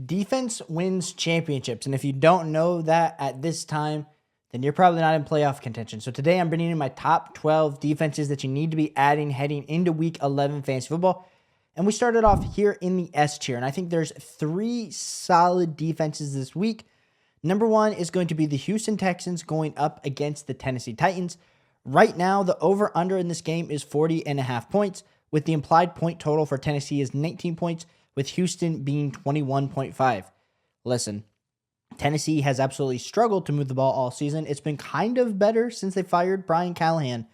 Defense wins championships. And if you don't know that at this time, then you're probably not in playoff contention. So today I'm bringing in my top 12 defenses that you need to be adding heading into week 11 fantasy football. And we started off here in the S tier. And I think there's 3 solid defenses this week. Number 1 is going to be the Houston Texans going up against the Tennessee Titans. Right now, the over-under in this game is 40.5 points, with the implied point total for Tennessee is 19 points, with Houston being 21.5. Listen, Tennessee has absolutely struggled to move the ball all season. It's been kind of better since they fired Brian Callahan.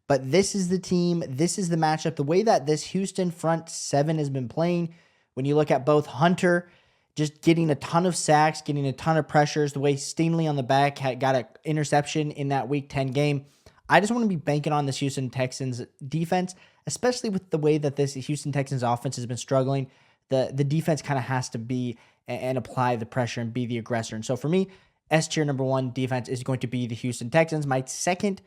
But this is the team, this is the matchup. The way that this Houston front 7 has been playing, when you look at both Hunter just getting a ton of sacks, getting a ton of pressures, the way Stingley on the back got an interception in that Week 10 game. I just want to be banking on this Houston Texans defense, especially with the way that this Houston Texans offense has been struggling. The defense kind of has to be and apply the pressure and be the aggressor. And so for me, S tier number 1 defense is going to be the Houston Texans. My second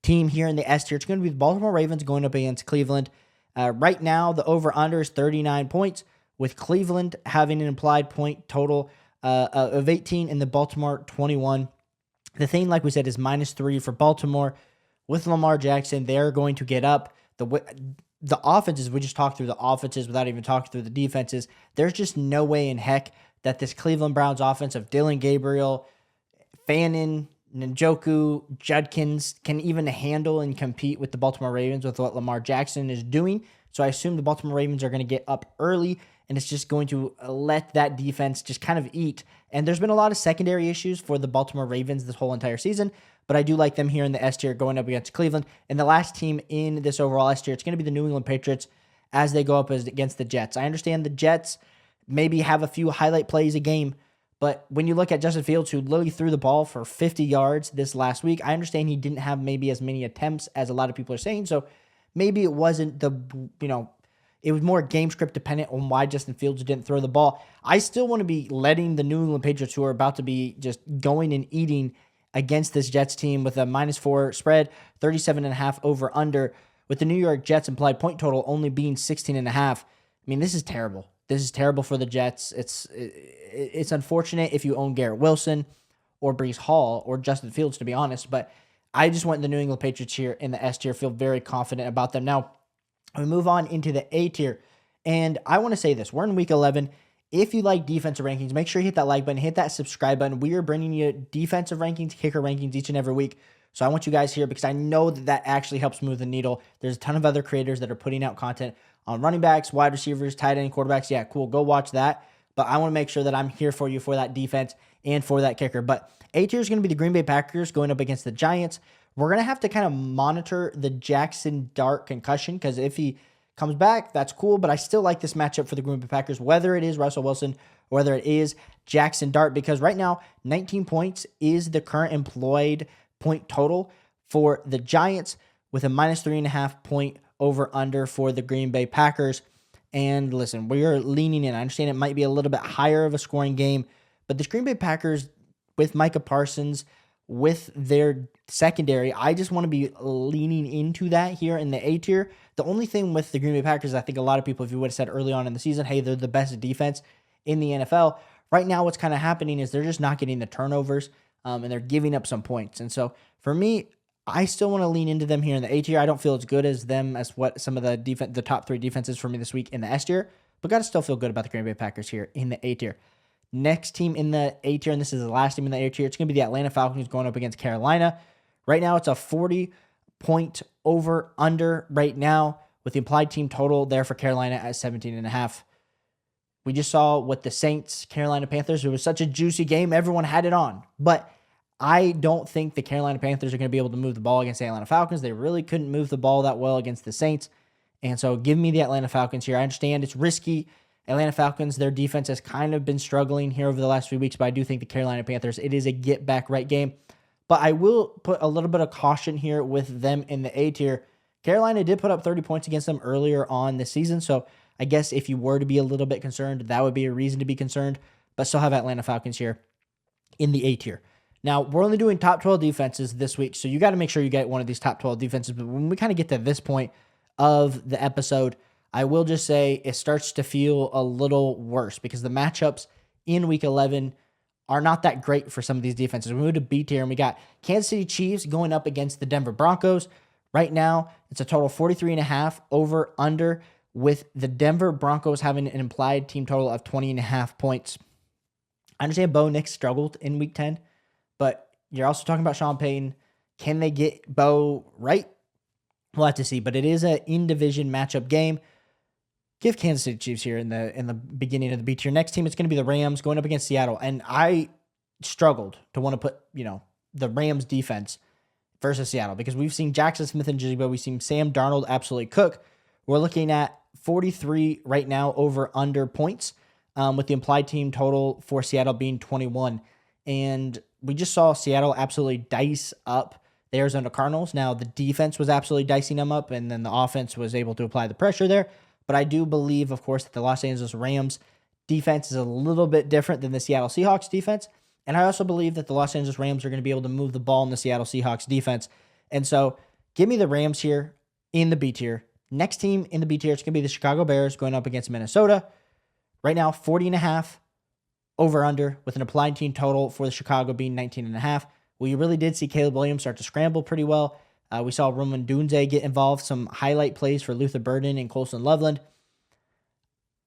team here in the S tier, it's going to be the Baltimore Ravens going up against Cleveland. Right now, the over-under is 39 points, with Cleveland having an implied point total of 18 and the Baltimore 21. The thing, like we said, is -3 for Baltimore. With Lamar Jackson, they're going to get up. The offenses, we just talked through the offenses without even talking through the defenses. There's just no way in heck that this Cleveland Browns offense of Dylan Gabriel, Fannin, Njoku, Judkins can even handle and compete with the Baltimore Ravens with what Lamar Jackson is doing. So I assume the Baltimore Ravens are going to get up early, and it's just going to let that defense just kind of eat. And there's been a lot of secondary issues for the Baltimore Ravens this whole entire season, but I do like them here in the S tier going up against Cleveland. And the last team in this overall S tier, it's going to be the New England Patriots as they go up against the Jets. I understand the Jets maybe have a few highlight plays a game, but when you look at Justin Fields, who literally threw the ball for 50 yards this last week, I understand he didn't have maybe as many attempts as a lot of people are saying. So maybe it wasn't it was more game script dependent on why Justin Fields didn't throw the ball. I still want to be letting the New England Patriots, who are about to be just going and eating against this Jets team with a -4 spread, 37.5 over under, with the New York Jets implied point total only being 16.5. I mean, this is terrible. This is terrible for the Jets. It's unfortunate if you own Garrett Wilson or Breece Hall or Justin Fields, to be honest, but I just want the New England Patriots here in the S tier, feel very confident about them. Now, we move on into the A tier, and I want to say this. We're in week 11. If you like defensive rankings, make sure you hit that like button, hit that subscribe button. We are bringing you defensive rankings, kicker rankings each and every week. So I want you guys here because I know that actually helps move the needle. There's a ton of other creators that are putting out content on running backs, wide receivers, tight end, quarterbacks. Yeah, cool. Go watch that. But I want to make sure that I'm here for you for that defense and for that kicker. But A tier is going to be the Green Bay Packers going up against the Giants. We're going to have to kind of monitor the Jackson Dart concussion because if he comes back, that's cool. But I still like this matchup for the Green Bay Packers, whether it is Russell Wilson or whether it is Jackson Dart, because right now, 19 points is the current employed point total for the Giants with a -3.5 point over under for the Green Bay Packers. And listen, we are leaning in. I understand it might be a little bit higher of a scoring game, but the Green Bay Packers with Micah Parsons, with their secondary, I just want to be leaning into that here in the A tier. The only thing with the Green Bay Packers, I think a lot of people, if you would have said early on in the season, hey, they're the best defense in the NFL. Right now, what's kind of happening is they're just not getting the turnovers, and they're giving up some points. And so for me, I still want to lean into them here in the A tier. I don't feel as good as them as what some of the top 3 defenses for me this week in the S tier, but got to still feel good about the Green Bay Packers here in the A tier. Next team in the A tier, and this is the last team in the A tier, it's going to be the Atlanta Falcons going up against Carolina. Right now, it's a 40-point over under right now with the implied team total there for Carolina at 17.5. We just saw with the Saints, Carolina Panthers, it was such a juicy game. Everyone had it on, but I don't think the Carolina Panthers are going to be able to move the ball against the Atlanta Falcons. They really couldn't move the ball that well against the Saints. And so give me the Atlanta Falcons here. I understand it's risky. Atlanta Falcons, their defense has kind of been struggling here over the last few weeks, but I do think the Carolina Panthers, it is a get back right game. But I will put a little bit of caution here with them in the A tier. Carolina did put up 30 points against them earlier on this season. So I guess if you were to be a little bit concerned, that would be a reason to be concerned. But still have Atlanta Falcons here in the A tier. Now, we're only doing top 12 defenses this week, so you got to make sure you get one of these top 12 defenses. But when we kind of get to this point of the episode, I will just say it starts to feel a little worse because the matchups in week 11 are not that great for some of these defenses. We moved to B tier and we got Kansas City Chiefs going up against the Denver Broncos. Right now, it's a total 43.5 over under, with the Denver Broncos having an implied team total of 20.5 points. I understand Bo Nix struggled in week 10, but you're also talking about Sean Payton. Can they get Bo right? We'll have to see, but it is an in-division matchup game. Give Kansas City Chiefs here in the beginning of the B tier. Next team, it's going to be the Rams going up against Seattle, and I struggled to want to put the Rams defense versus Seattle because we've seen Jackson Smith and Jigba, we've seen Sam Darnold absolutely cook. We're looking at 43 right now over under points, with the implied team total for Seattle being 21, and we just saw Seattle absolutely dice up the Arizona Cardinals. Now, the defense was absolutely dicing them up, and then the offense was able to apply the pressure there. But I do believe, of course, that the Los Angeles Rams defense is a little bit different than the Seattle Seahawks defense. And I also believe that the Los Angeles Rams are going to be able to move the ball in the Seattle Seahawks defense. And so give me the Rams here in the B tier. Next team in the B tier, it's going to be the Chicago Bears going up against Minnesota. Right now, 40.5 over under, with an applied team total for the Chicago being 19.5. We really did see Caleb Williams start to scramble pretty well. We saw Roman Dunze get involved, some highlight plays for Luther Burden and Colson Loveland.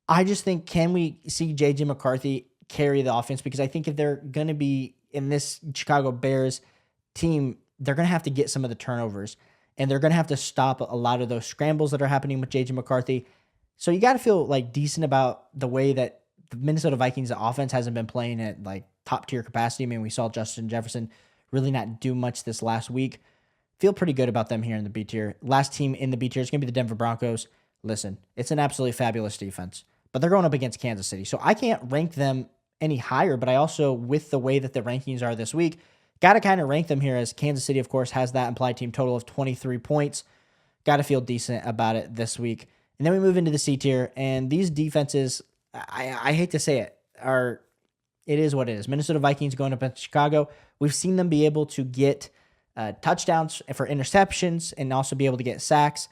I just think, can we see J.J. McCarthy carry the offense? Because I think if they're going to be in this Chicago Bears team, they're going to have to get some of the turnovers, and they're going to have to stop a lot of those scrambles that are happening with J.J. McCarthy. So you got to feel like decent about the way that the Minnesota Vikings offense hasn't been playing at like top tier capacity. I mean, we saw Justin Jefferson really not do much this last week. Feel pretty good about them here in the B tier. Last team in the B tier is going to be the Denver Broncos. Listen, it's an absolutely fabulous defense, but they're going up against Kansas City. So I can't rank them any higher, but I also, with the way that the rankings are this week, got to kind of rank them here, as Kansas City, of course, has that implied team total of 23 points. Got to feel decent about it this week. And then we move into the C tier, and these defenses, I hate to say it, it is what it is. Minnesota Vikings going up against Chicago. We've seen them be able to get touchdowns for interceptions and also be able to get sacks.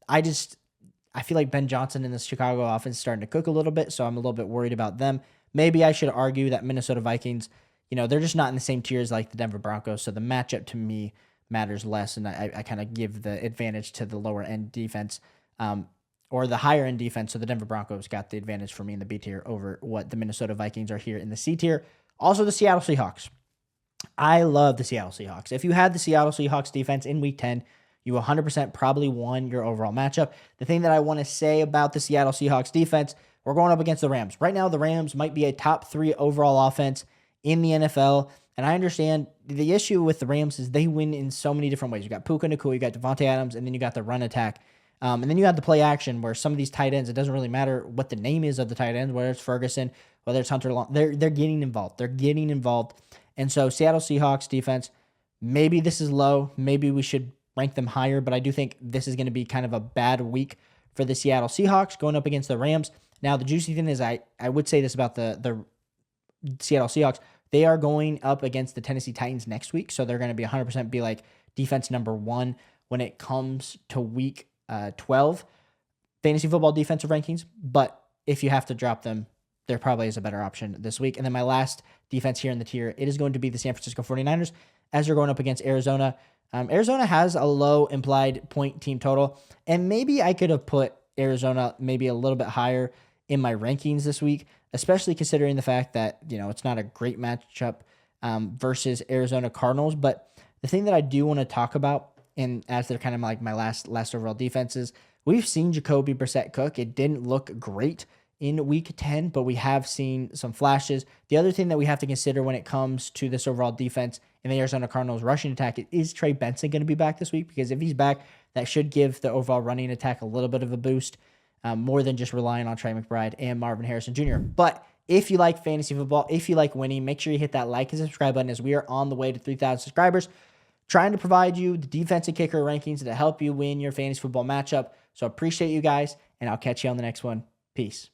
I feel like Ben Johnson in the Chicago offense is starting to cook a little bit, so I'm a little bit worried about them. Maybe I should argue that Minnesota Vikings, they're just not in the same tiers like the Denver Broncos, so the matchup to me matters less, and I kind of give the advantage to the lower end defense, or the higher end defense, so the Denver Broncos got the advantage for me in the B tier over what the Minnesota Vikings are here in the C tier. Also, the Seattle Seahawks. I love the Seattle Seahawks. If you had the Seattle Seahawks defense in week 10, you 100% probably won your overall matchup. The thing that I want to say about the Seattle Seahawks defense, we're going up against the Rams. Right now, the Rams might be a top 3 overall offense in the NFL. And I understand the issue with the Rams is they win in so many different ways. You got Puka Nacua, you got Devontae Adams, and then you got the run attack. And then you have the play action where some of these tight ends, it doesn't really matter what the name is of the tight ends, whether it's Ferguson, whether it's Hunter Long, they're getting involved. They're getting involved. And so Seattle Seahawks defense, maybe this is low. Maybe we should rank them higher, but I do think this is going to be kind of a bad week for the Seattle Seahawks going up against the Rams. Now, the juicy thing is I would say this about the Seattle Seahawks. They are going up against the Tennessee Titans next week, so they're going to be 100% be like defense number 1 when it comes to week 12 fantasy football defensive rankings. But if you have to drop them, there probably is a better option this week. And then my last defense here in the tier, it is going to be the San Francisco 49ers as they're going up against Arizona. Arizona has a low implied point team total, and maybe I could have put Arizona maybe a little bit higher in my rankings this week, especially considering the fact that, it's not a great matchup versus Arizona Cardinals. But the thing that I do want to talk about, and as they're kind of like my last overall defenses, we've seen Jacoby Brissett cook. It didn't look great in week 10, but we have seen some flashes. The other thing that we have to consider when it comes to this overall defense in the Arizona Cardinals rushing attack is Trey Benson going to be back this week? Because if he's back, that should give the overall running attack a little bit of a boost, more than just relying on Trey McBride and Marvin Harrison Jr. But if you like fantasy football, if you like winning, make sure you hit that like and subscribe button, as we are on the way to 3,000 subscribers, trying to provide you the defense and kicker rankings that help you win your fantasy football matchup. So appreciate you guys, and I'll catch you on the next one. Peace.